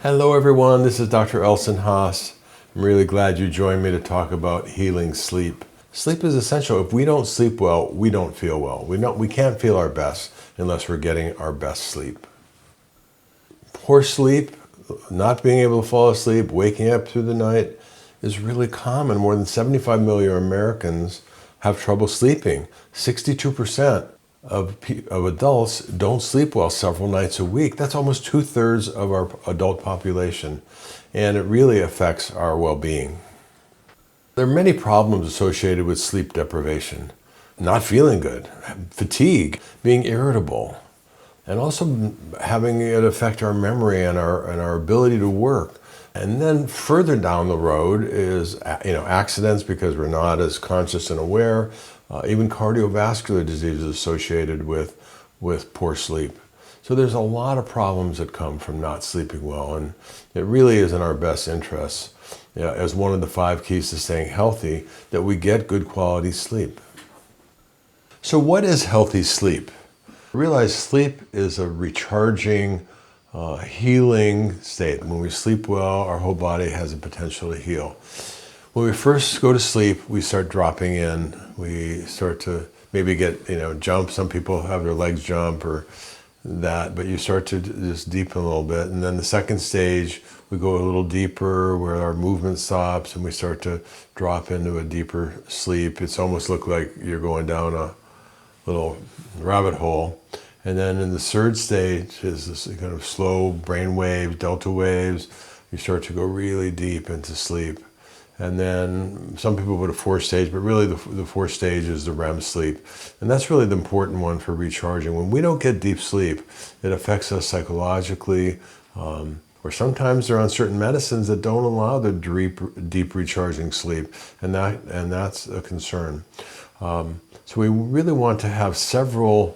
Hello everyone, this is Dr. Elson Haas. I'm really glad you joined me to talk about healing sleep. Sleep is essential. If we don't sleep well, we don't feel well. We can't feel our best unless we're getting our best sleep. Poor sleep, not being able to fall asleep, waking up through the night is really common. More than 75 million Americans have trouble sleeping. 62% of adults don't sleep well several nights a week. That's almost 2/3 of our adult population, and it really affects our well-being. There are many problems associated with sleep deprivation. Not feeling good, fatigue, being irritable, and also having it affect our memory and our ability to work. And then further down the road is accidents because we're not as conscious and aware, even cardiovascular diseases associated with poor sleep. So there's a lot of problems that come from not sleeping well, and it really is in our best interests, as one of the 5 keys to staying healthy, that we get good quality sleep. So what is healthy sleep? Realize sleep is a recharging, healing state. When we sleep well, our whole body has the potential to heal. When we first go to sleep, we start dropping in. We start to maybe get, jump. Some people have their legs jump or that, but you start to just deepen a little bit. And then the second stage, we go a little deeper where our movement stops and we start to drop into a deeper sleep. It's almost look like you're going down a little rabbit hole. And then in the third stage is this kind of slow brain waves, delta waves. You start to go really deep into sleep. And then some people put a 4th stage, but really the 4th stage is the Rem sleep. And that's really the important one for recharging. When we don't get deep sleep, it affects us psychologically, or sometimes they're on certain medicines that don't allow the deep recharging sleep. And that's a concern. So we really want to have several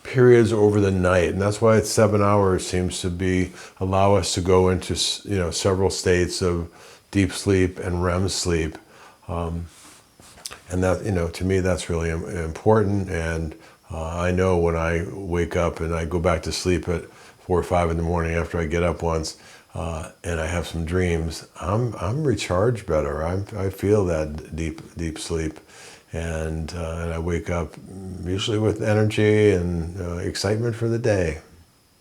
periods over the night, and that's why 7 hours seems to allow us to go into several states of deep sleep and REM sleep, and that to me that's really important. And I know when I wake up and I go back to sleep at 4 or 5 in the morning after I get up once, and I have some dreams, I'm recharged better. I feel that deep sleep. And I wake up usually with energy and excitement for the day.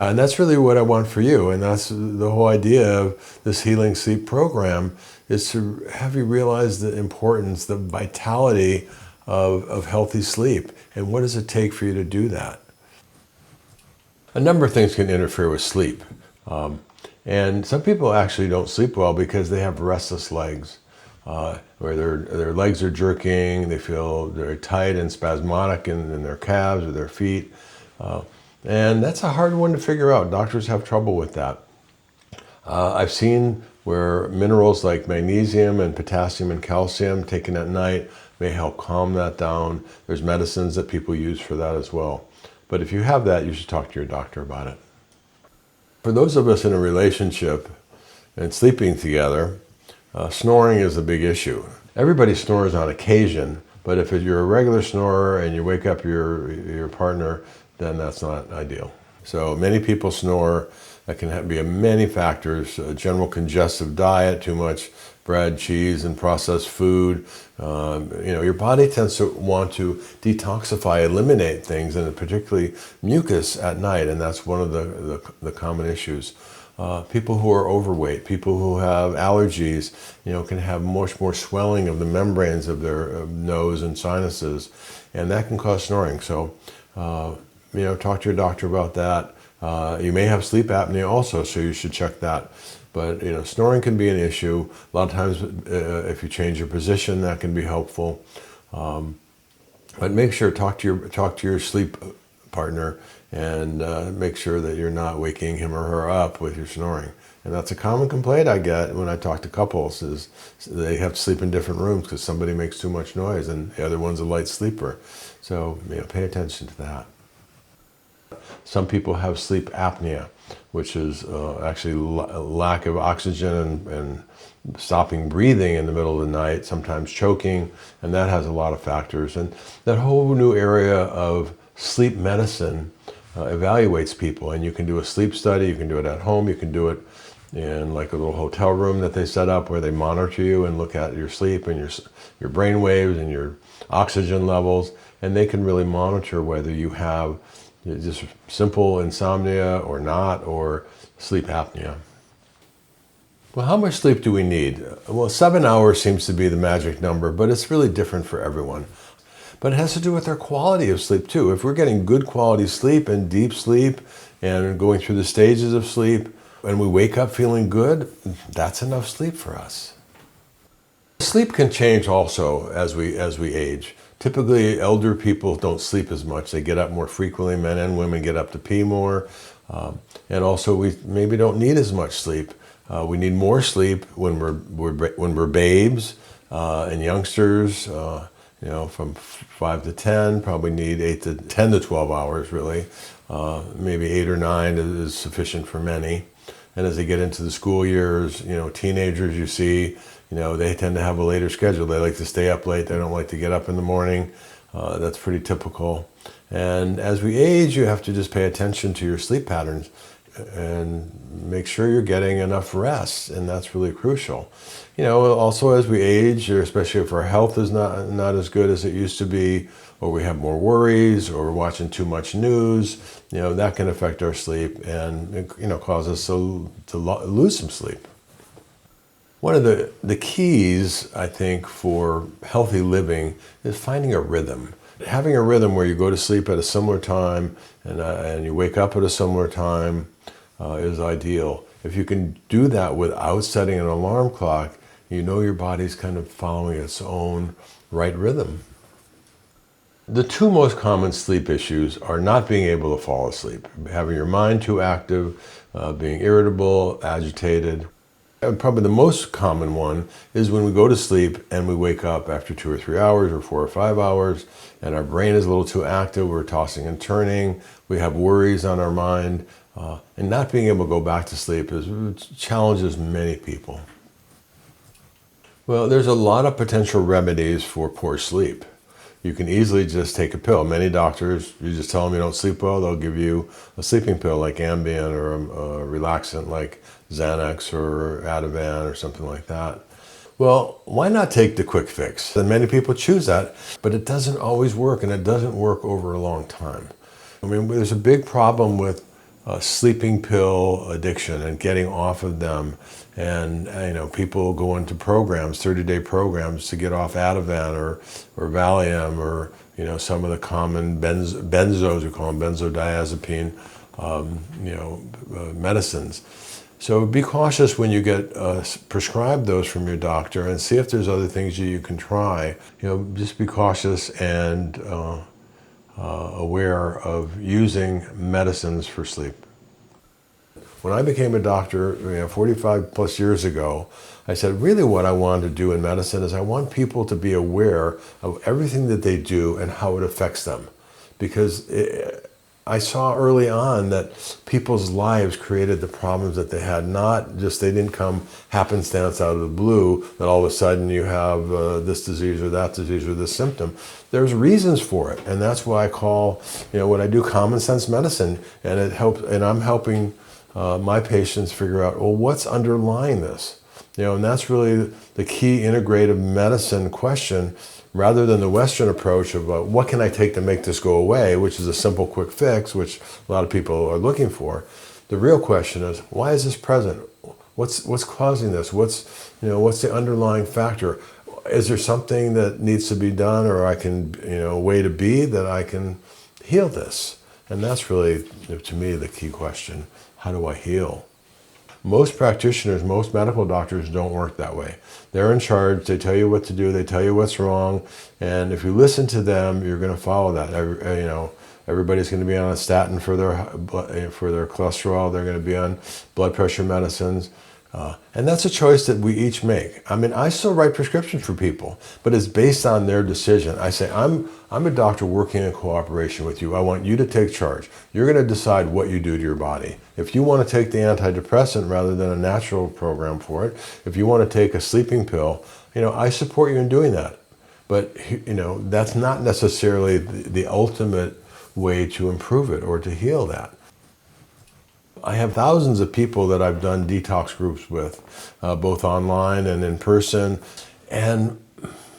And that's really what I want for you. And that's the whole idea of this Healing Sleep program, is to have you realize the importance, the vitality of healthy sleep. And what does it take for you to do that? A number of things can interfere with sleep. And some people actually don't sleep well because they have restless legs. Where their legs are jerking, they feel very tight and spasmodic in their calves or their feet. And that's a hard one to figure out. Doctors have trouble with that. I've seen where minerals like magnesium and potassium and calcium taken at night may help calm that down. There's medicines that people use for that as well. But if you have that, you should talk to your doctor about it. For those of us in a relationship and sleeping together, snoring is a big issue. Everybody snores on occasion, but if you're a regular snorer and you wake up your partner, then that's not ideal. So many people snore. That can be many factors: general congestive diet, too much bread, cheese, and processed food. Your body tends to want to detoxify, eliminate things, and particularly mucus at night, and that's one of the common issues. People who are overweight, people who have allergies, can have much more swelling of the membranes of their nose and sinuses, and that can cause snoring. So, talk to your doctor about that. You may have sleep apnea also, so you should check that. But, snoring can be an issue. A lot of times, if you change your position, that can be helpful. But make sure talk to your sleep partner and make sure that you're not waking him or her up with your snoring. And that's a common complaint I get when I talk to couples, is they have to sleep in different rooms because somebody makes too much noise and the other one's a light sleeper. So pay attention to that. Some people have sleep apnea, which is actually lack of oxygen and stopping breathing in the middle of the night, sometimes choking, and that has a lot of factors. And that whole new area of sleep medicine evaluates people, and you can do a sleep study, you can do it at home, you can do it in like a little hotel room that they set up where they monitor you and look at your sleep and your brain waves and your oxygen levels, and they can really monitor whether you have just simple insomnia or not, or sleep apnea. Well, how much sleep do we need? Well, 7 hours seems to be the magic number, but it's really different for everyone. But it has to do with our quality of sleep too. If we're getting good quality sleep and deep sleep and going through the stages of sleep and we wake up feeling good, that's enough sleep for us. Sleep can change also as we age. Typically, elder people don't sleep as much. They get up more frequently. Men and women get up to pee more. And also, we maybe don't need as much sleep. We need more sleep when we're babes and youngsters. From 5 to 10, probably need 10 to 12 hours, really. Maybe 8 or 9 is sufficient for many. And as they get into the school years, teenagers you see, they tend to have a later schedule. They like to stay up late. They don't like to get up in the morning. That's pretty typical. And as we age, you have to just pay attention to your sleep patterns and make sure you're getting enough rest, and that's really crucial. Also as we age, or especially if our health is not as good as it used to be, or we have more worries, or we're watching too much news, that can affect our sleep and cause us to lose some sleep. One of the keys, I think, for healthy living is finding a rhythm. Having a rhythm where you go to sleep at a similar time and you wake up at a similar time is ideal. If you can do that without setting an alarm clock, your body's kind of following its own right rhythm. The two most common sleep issues are not being able to fall asleep, having your mind too active, being irritable, agitated. And probably the most common one is when we go to sleep and we wake up after 2 or 3 hours or 4 or 5 hours, and our brain is a little too active, we're tossing and turning, we have worries on our mind, and not being able to go back to sleep challenges many people. Well, there's a lot of potential remedies for poor sleep. You can easily just take a pill. Many doctors, you just tell them you don't sleep well, they'll give you a sleeping pill like Ambien or a relaxant like Xanax or Ativan or something like that. Well, why not take the quick fix? And many people choose that, but it doesn't always work, and it doesn't work over a long time. There's a big problem with sleeping pill addiction and getting off of them. And people go into programs, 30-day programs, to get off Ativan or Valium or some of the common benzos, we call them benzodiazepine, medicines. So be cautious when you get prescribed those from your doctor, and see if there's other things you can try. Just be cautious and aware of using medicines for sleep. When I became a doctor 45 plus years ago, I said really what I wanted to do in medicine is I want people to be aware of everything that they do and how it affects them. Because I saw early on that people's lives created the problems that they had. Not just they didn't come happenstance out of the blue, that all of a sudden you have this disease or that disease or this symptom. There's reasons for it, and that's why I call what I do common sense medicine, and it helps. And I'm helping my patients figure out, well, what's underlying this? And that's really the key integrative medicine question, rather than the Western approach of what can I take to make this go away, which is a simple quick fix, which a lot of people are looking for. The real question is, why is this present? What's causing this? What's the underlying factor? Is there something that needs to be done, or I can, a way to be that I can heal this? And that's really, to me, the key question. How do I heal? Most practitioners, most medical doctors don't work that way. They're in charge, they tell you what to do, they tell you what's wrong, and if you listen to them, you're going to follow that. Everybody's going to be on a statin for their cholesterol, they're going to be on blood pressure medicines, and that's a choice that we each make. I still write prescriptions for people, but it's based on their decision. I say, I'm a doctor working in cooperation with you. I want you to take charge. You're going to decide what you do to your body. If you want to take the antidepressant rather than a natural program for it, if you want to take a sleeping pill, I support you in doing that. But, that's not necessarily the ultimate way to improve it or to heal that. I have thousands of people that I've done detox groups with, both online and in person, and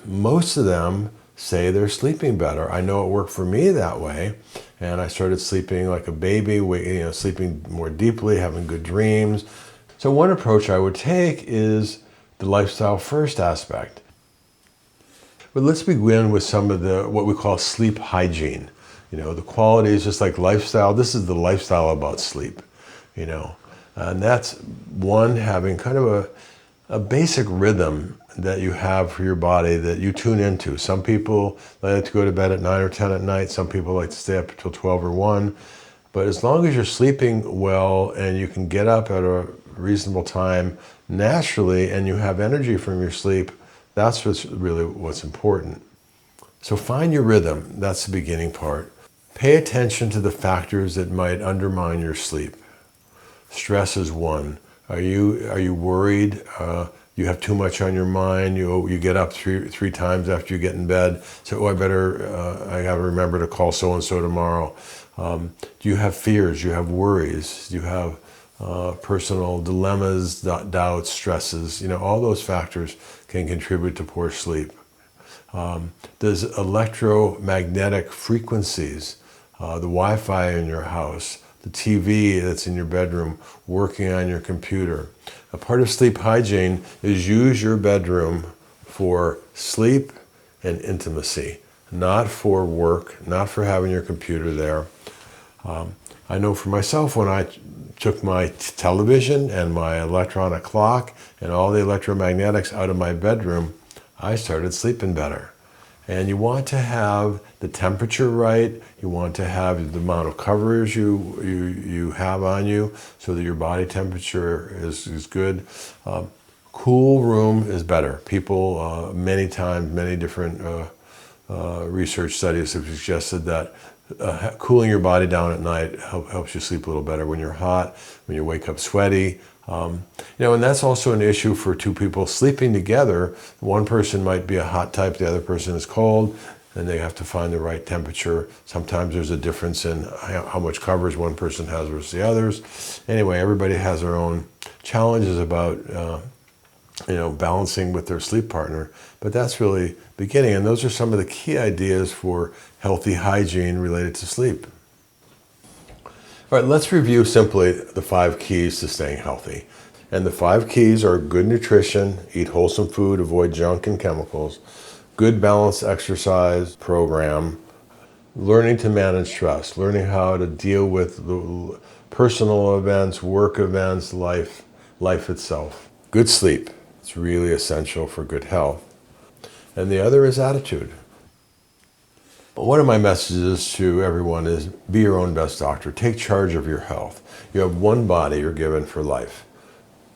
most of them say they're sleeping better. I know it worked for me that way, and I started sleeping like a baby, sleeping more deeply, having good dreams. So one approach I would take is the lifestyle first aspect. But let's begin with some of what we call sleep hygiene. The quality is just like lifestyle. This is the lifestyle about sleep, and that's one, having kind of a basic rhythm that you have for your body that you tune into. Some people like to go to bed at 9 or 10 at night. Some people like to stay up until 12 or 1. But as long as you're sleeping well and you can get up at a reasonable time naturally and you have energy from your sleep, that's what's important. So find your rhythm. That's the beginning part. Pay attention to the factors that might undermine your sleep. Stress is one. Are you worried? You have too much on your mind. You get up three times after you get in bed. So I got to remember to call so and so tomorrow. Do you have fears? Do you have worries? Do you have personal dilemmas, doubts, stresses? All those factors can contribute to poor sleep. Does electromagnetic frequencies, the Wi-Fi in your house, the TV that's in your bedroom, working on your computer. A part of sleep hygiene is use your bedroom for sleep and intimacy, not for work, not for having your computer there. I know for myself, when I took my television and my electronic clock and all the electromagnetics out of my bedroom, I started sleeping better. And you want to have the temperature right. You want to have the amount of coverage you have on you so that your body temperature is good. Cool room is better. People, many times, many different research studies have suggested that cooling your body down at night helps you sleep a little better. When you're hot, when you wake up sweaty, and that's also an issue for two people sleeping together. One person might be a hot type, the other person is cold, and they have to find the right temperature. Sometimes there's a difference in how much coverage one person has versus the others. Anyway, everybody has their own challenges about balancing with their sleep partner, but that's really beginning. And those are some of the key ideas for healthy hygiene related to sleep. All right, let's review simply the 5 keys to staying healthy. And the 5 keys are good nutrition, eat wholesome food, avoid junk and chemicals, good balanced exercise program, learning to manage stress, learning how to deal with the personal events, work events, life itself. Good sleep. It's really essential for good health. And the other is attitude. One of my messages to everyone is be your own best doctor. Take charge of your health. You have one body you're given for life.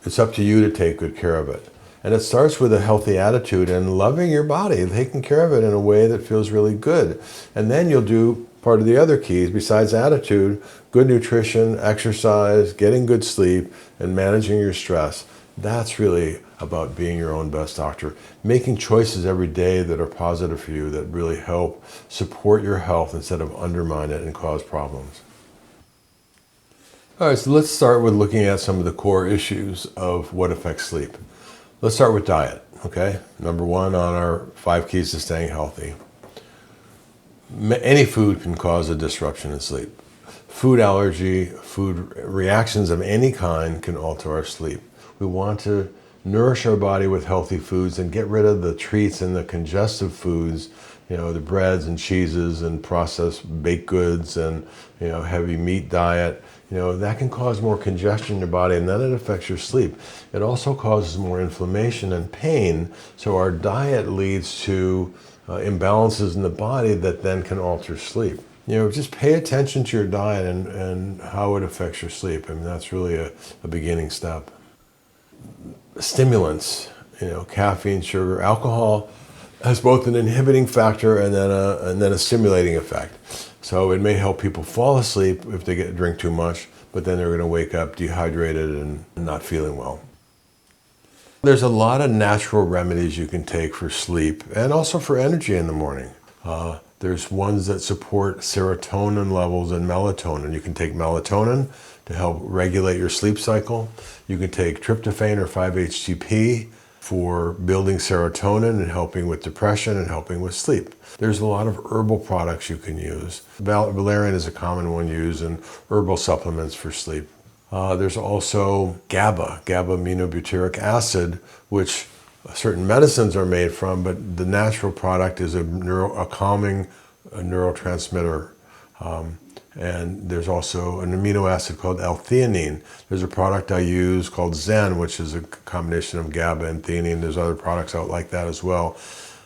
It's up to you to take good care of it. And it starts with a healthy attitude and loving your body, taking care of it in a way that feels really good. And then you'll do part of the other keys besides attitude, good nutrition, exercise, getting good sleep, and managing your stress. That's really about being your own best doctor, making choices every day that are positive for you, that really help support your health instead of undermine it and cause problems. All right, so let's start with looking at some of the core issues of what affects sleep. Let's start with diet, okay? Number 1 on our 5 keys to staying healthy. Any food can cause a disruption in sleep. Food allergy, food reactions of any kind can alter our sleep. We want to nourish our body with healthy foods and get rid of the treats and the congestive foods, the breads and cheeses and processed baked goods and, heavy meat diet. That can cause more congestion in your body, and then it affects your sleep. It also causes more inflammation and pain, so our diet leads to imbalances in the body that then can alter sleep. Just pay attention to your diet and how it affects your sleep. That's really a beginning step. Stimulants, caffeine, sugar, alcohol has both an inhibiting factor and then a stimulating effect. So it may help people fall asleep if they drink too much, but then they're going to wake up dehydrated and not feeling well. There's a lot of natural remedies you can take for sleep and also for energy in the morning. There's ones that support serotonin levels and melatonin. You can take melatonin to help regulate your sleep cycle. You can take tryptophan or 5-HTP for building serotonin and helping with depression and helping with sleep. There's a lot of herbal products you can use. Valerian is a common one used in herbal supplements for sleep. There's also GABA aminobutyric acid, which certain medicines are made from, but the natural product is a calming neurotransmitter. And there's also an amino acid called L-theanine. There's a product I use called Zen, which is a combination of GABA and theanine. There's other products out like that as well.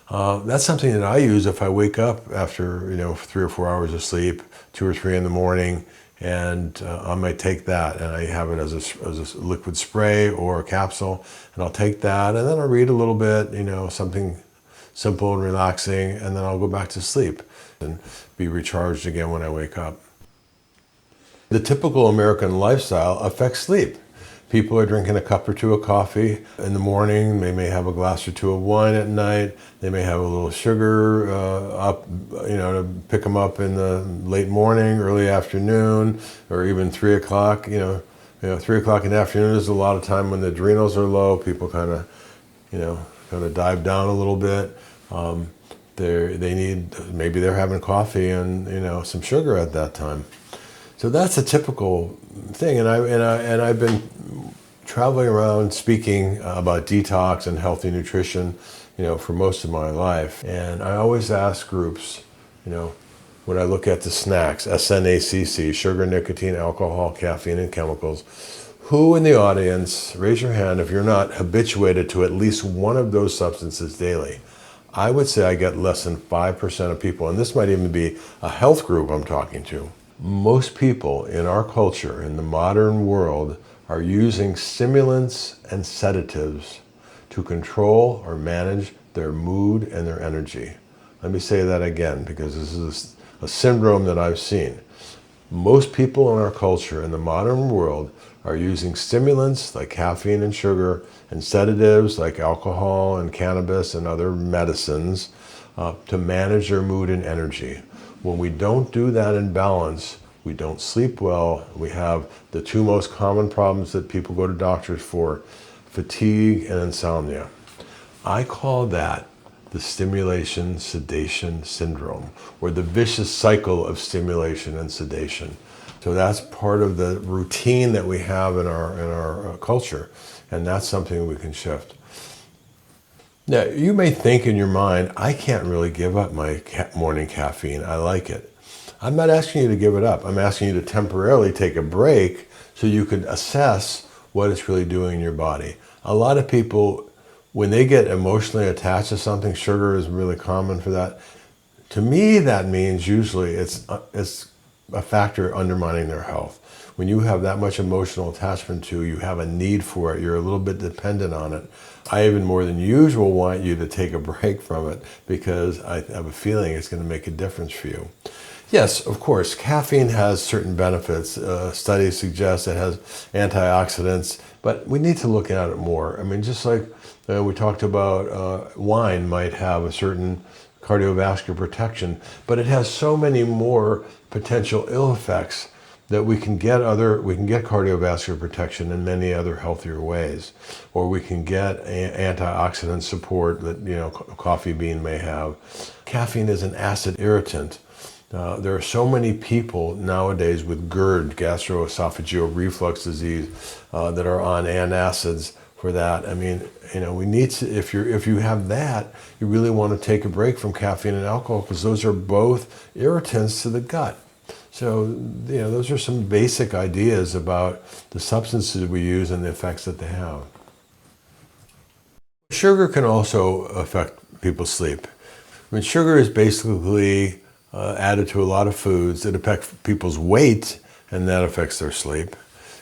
That's something that I use if I wake up after 3 or 4 hours of sleep, 2 or 3 in the morning, and I might take that, and I have it as a liquid spray or a capsule, and I'll take that, and then I'll read a little bit, something simple and relaxing, and then I'll go back to sleep and be recharged again when I wake up. The typical American lifestyle affects sleep. People are drinking a cup or two of coffee in the morning. They may have a glass or two of wine at night. They may have a little sugar to pick them up in the late morning, early afternoon, or even 3 o'clock. 3 o'clock in the afternoon is a lot of time when the adrenals are low. People kind of dive down a little bit. Maybe they're having coffee and some sugar at that time. So that's a typical thing, and I've been traveling around speaking about detox and healthy nutrition, for most of my life. And I always ask groups, when I look at the snacks, SNACC, sugar, nicotine, alcohol, caffeine, and chemicals, who in the audience, raise your hand if you're not habituated to at least one of those substances daily. I would say I get less than 5% of people, and this might even be a health group I'm talking to. Most people in our culture, in the modern world, are using stimulants and sedatives to control or manage their mood and their energy. Let me say that again, because this is a syndrome that I've seen. Most people in our culture, in the modern world, are using stimulants like caffeine and sugar and sedatives like alcohol and cannabis and other medicines to manage their mood and energy. When we don't do that in balance, we don't sleep well. We have the 2 most common problems that people go to doctors for, fatigue and insomnia. I call that the stimulation sedation syndrome, or the vicious cycle of stimulation and sedation. So that's part of the routine that we have in our culture, and that's something we can shift. Now, you may think in your mind, I can't really give up my morning caffeine. I like it. I'm not asking you to give it up. I'm asking you to temporarily take a break so you can assess what it's really doing in your body. A lot of people, when they get emotionally attached to something, sugar is really common for that. To me, that means usually it's a factor undermining their health. When you have that much emotional attachment to, you have a need for it, you're a little bit dependent on it. I even more than usual want you to take a break from it because I have a feeling it's going to make a difference for you. Yes, of course, caffeine has certain benefits. Studies suggest it has antioxidants, but we need to look at it more. I mean, just like we talked about, wine might have a certain cardiovascular protection, but it has so many more potential ill effects that we can get cardiovascular protection in many other healthier ways, or we can get antioxidant support that coffee bean may have. Caffeine is an acid irritant. There are so many people nowadays with GERD, gastroesophageal reflux disease, that are on antacids for that. I mean, we need to, if you have that, you really want to take a break from caffeine and alcohol because those are both irritants to the gut. So, those are some basic ideas about the substances we use and the effects that they have. Sugar can also affect people's sleep. I mean, sugar is basically added to a lot of foods. It affects people's weight, and that affects their sleep.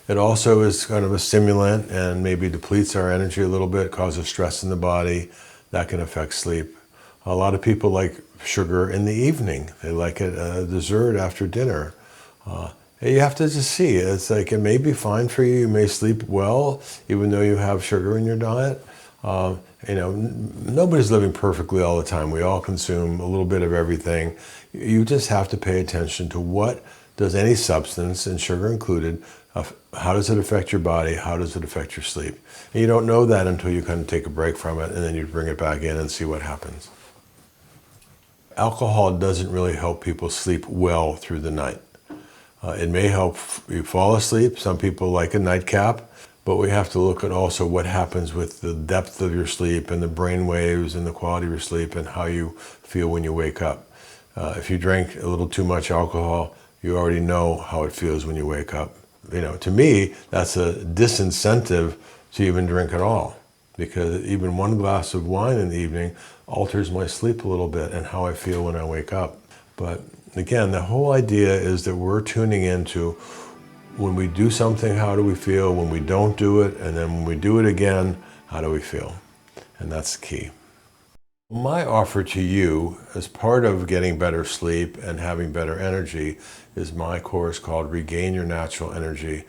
It also is kind of a stimulant and maybe depletes our energy a little bit, causes stress in the body. That can affect sleep. A lot of people like sugar in the evening. They like it dessert after dinner. You have to just see. It's like it may be fine for you. You may sleep well even though you have sugar in your diet. Nobody's living perfectly all the time. We all consume a little bit of everything. You just have to pay attention to what does any substance, and sugar included, how does it affect your body? How does it affect your sleep? And you don't know that until you kind of take a break from it, and then you bring it back in and see what happens. Alcohol doesn't really help people sleep well through the night. It may help you fall asleep. Some people like a nightcap, but we have to look at also what happens with the depth of your sleep and the brain waves and the quality of your sleep and how you feel when you wake up. If you drink a little too much alcohol, you already know how it feels when you wake up. To me, that's a disincentive to even drink at all, because even one glass of wine in the evening alters my sleep a little bit and how I feel when I wake up. But again, the whole idea is that we're tuning into when we do something, how do we feel? When we don't do it, and then when we do it again, how do we feel? And that's the key. My offer to you as part of getting better sleep and having better energy is my course called Regain Your Natural Energy.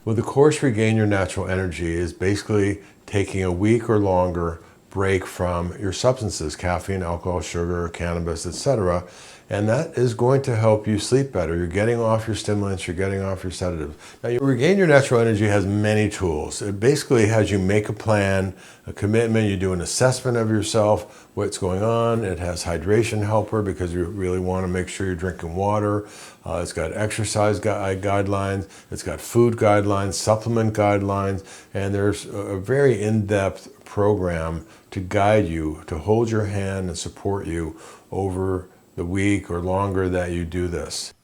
Well, the course Regain Your Natural Energy is basically taking a week or longer break from your substances, caffeine, alcohol, sugar, cannabis, etc. And that is going to help you sleep better. You're getting off your stimulants, you're getting off your sedatives. Now, Regain Your Natural Energy has many tools. It basically has you make a plan, a commitment, you do an assessment of yourself, what's going on. It has hydration helper because you really want to make sure you're drinking water. It's got exercise guidelines, it's got food guidelines, supplement guidelines, and there's a very in-depth program to guide you, to hold your hand and support you over the week or longer that you do this.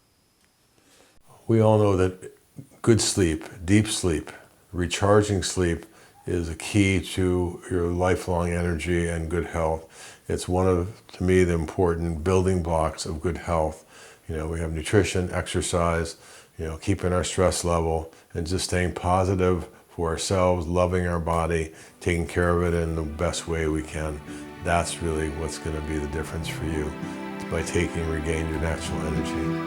We all know that good sleep, deep sleep, recharging sleep is a key to your lifelong energy and good health. It's one of, to me, the important building blocks of good health. We have nutrition, exercise, keeping our stress level, and just staying positive for ourselves, loving our body, taking care of it in the best way we can. That's really what's going to be the difference for you by taking Regain Your Natural Energy.